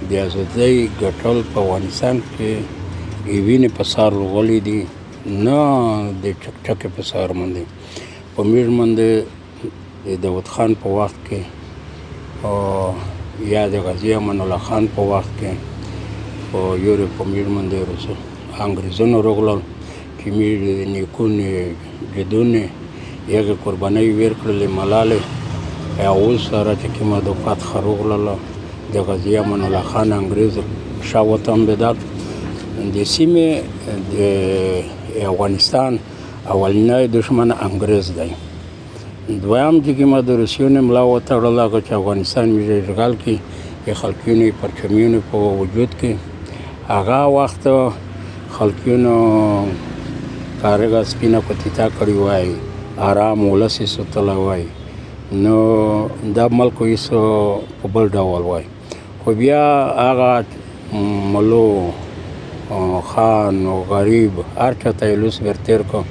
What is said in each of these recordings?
د ازادۍ ګټل په افغانستان کې وینې په سار لغولي دي، نه د چکچکې په سار باندې. په میژ باندې د داود خان په وخت کې یا د غازي امان الله خان په وخت کې په یورپ په میژ باندې انګریزانو راغلل چې میژ نیکونه جدونه یغه قربانۍ ورکړلې ملالۍ اوس سره چې کومه د فتح راغله د غازي امان الله خان انګریز شاه وطن بدات د سیمې د افغانستان اولنی دشمن انګریز دی. دویم چې کومه د روسیې ملا وتړله هغه چې افغانستان میژ اشغال کړي د خلقیونو پرچمیونو په وجود کې هغه وخت خلقیونو کارغه سپینه پتیتا کړي وای، آرام ولس یې سوتلی وای، نو دا ملک هېڅ په بل ډول وای. خو بیا هغه ملو خان و غریب هر چا ته یې لوس ورتېر کړ،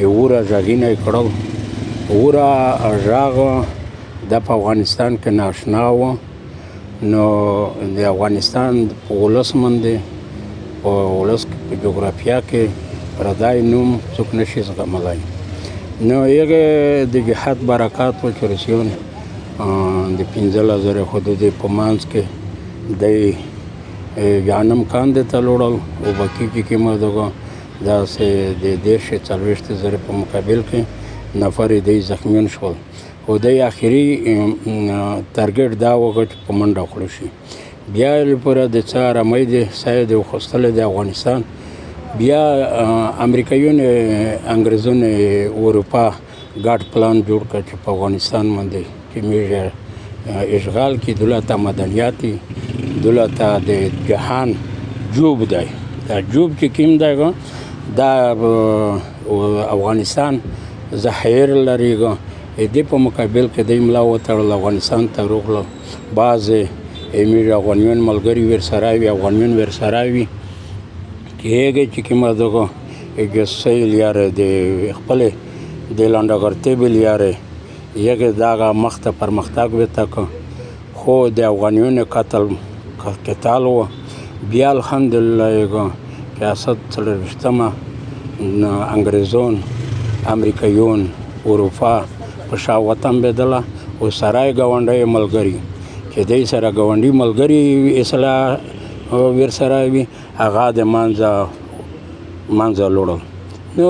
اوره غږونه یې کړل. اوره غږ دا په افغانستان کې ناشنا و، نو د افغانستان په ولس باندې په ولس په جغرافیه کې پردی نوم څوک نشي زغملی. نو هغه د جهاد برکات و چې روسیون د 15,000 حدود په منځ کې د جانم کاندې ته لوړل او باقي چې کومه دغه داسې د 40,000 په مقابل کې نفر دی زخمیان شول. او د آخري تارګټ دا وګټ په منډه کړو شي. بیا لپاره د څه آرامۍ د ساید خوستله د افغانستان بیا امریکایانو انګریزانو اروپا ګډ پلان جوړ کړ چې په افغانستان باندې چې میژ اشغال کې دولته مدنیاتي دولته د جهان جوب دی. دا جوب چې کوم دی دا افغانستان ظاهر لري د په مقابل کې د ملا وتړل افغانستان ته راغله. بعضې میژ افغانیان ملګري ورسره وي، افغانیان ورسره وي چې هغې چې کومه دغه جسۍ لیارې د خپلې د لنډهګرتوبې لیارې هغې دغه مخته پرمختګ ورته کړ. خو د افغانیانو قتال و. بیا الحمدلله ریاست 40مه انګریزان امریکایان اروپا په شاه وطن بدله او سره یې ګاونډی ملګري چې دی سره ګاونډي ملګري اصلاح ورسره وي هغه د منځه لوړل. نو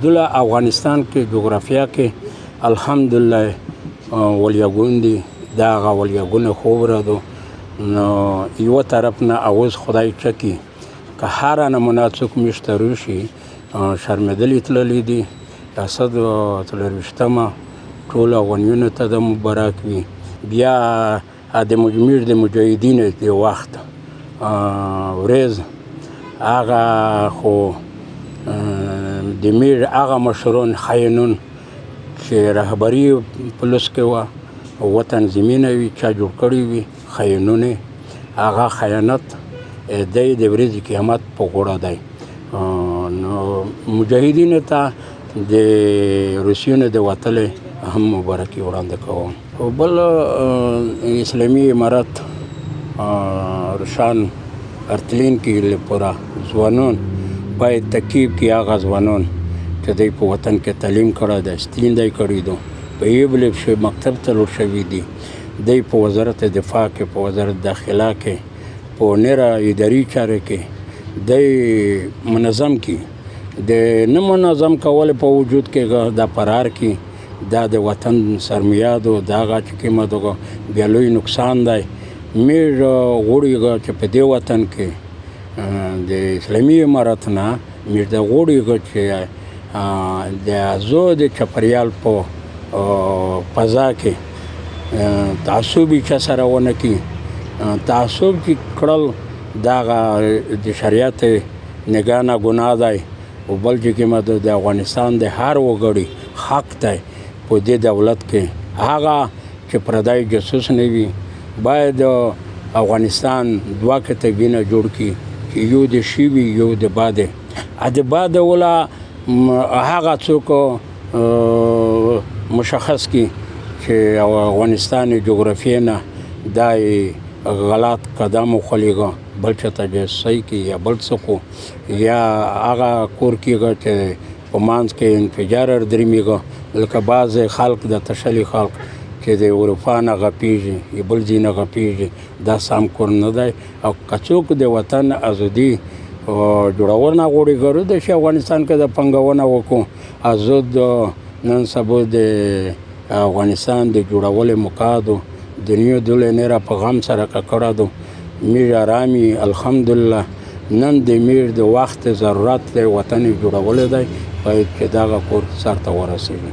دله افغانستان کې جغرافیه کې الحمدلله ولیاګون دي. دا هغه ولیاګونه خوبره دو. نو یوه طرف نه اوس خدای چکي که هره نمونه څوک میژ ته روشي شرمېدلي تللي دي. ریاست 40مه ټولو افغانیانو ته د مبارک وي. بیا د میژ د مجاهدینو د وخت ورځ هغه خو د میژ هغه مشران خاینون چې رهبري په لوس کې وه وطن زمینه وي چا جوړ کړي وي خاینونه هغه خیانت دی د ورځې قیامت په غوړه دی. نو مجاهدینو ته د روسیانو د وتلې هم مبارکي وړاندې کوم. او بل اسلامي امارت روشان ارتلین کې لپاره ځوانان باید تکیب کې هغه ځوانان چې دی په وطن کې تعلیم کړی دی ستیندی کړي دو په ایبلب شوی مکتب ته لوړ شوي دي. دی په وزارت دفاع کې په وزارت داخله کې په نره اداري چارې کې دی منظم کې د نه منظم کول په وجود کې دا فرار کې دا د وطن سرمیادو دا هغه چې کومه دغه بیا لوی نقصان دی. میژ غوړي چې په دې وطن کې د اسلامي امارت نه میژ د غوړي چې د ازو د چاپریال په فضا کې تعصبي چا سره ونه کړي. تعصب چې کړل دا د شریعت نګاه نه ګناه دی. او بل چې کومه د افغانستان د هر وګړي حق دی په دې دولت کې هغه چې پردی جاسوس نه وي باید افغانستان دوه کتابونه جوړ کړي چې یو د شي وي یو د باده. د باده ولا هغه څوک مشخص کړي چې افغانستان جغرافیه نه دا غلط قدم وخلیږه بل چاته جاسوسي کوي یا بل څه کو یا هغه کور کېږه چې په منځ کې انفجار دریمیږه لکه بعضې خلق د تشلي خلق چې د اروپا نه غپېږي یا بل ځای نه غپېږي دا سم کور نه دی او که څوک د وطن ازادي جوړونه غواړي ضرور شي افغانستان کې د پنګونه وکړو ازاد نن سبا د افغانستان د جوړولو مقادو دنیا دوله نه را په غم سره ککړه دو میر آرامي الحمدلله نن د میر د وخت ضرورت دی وطن جوړول دی باید چې دغه کور سرته ورسېږي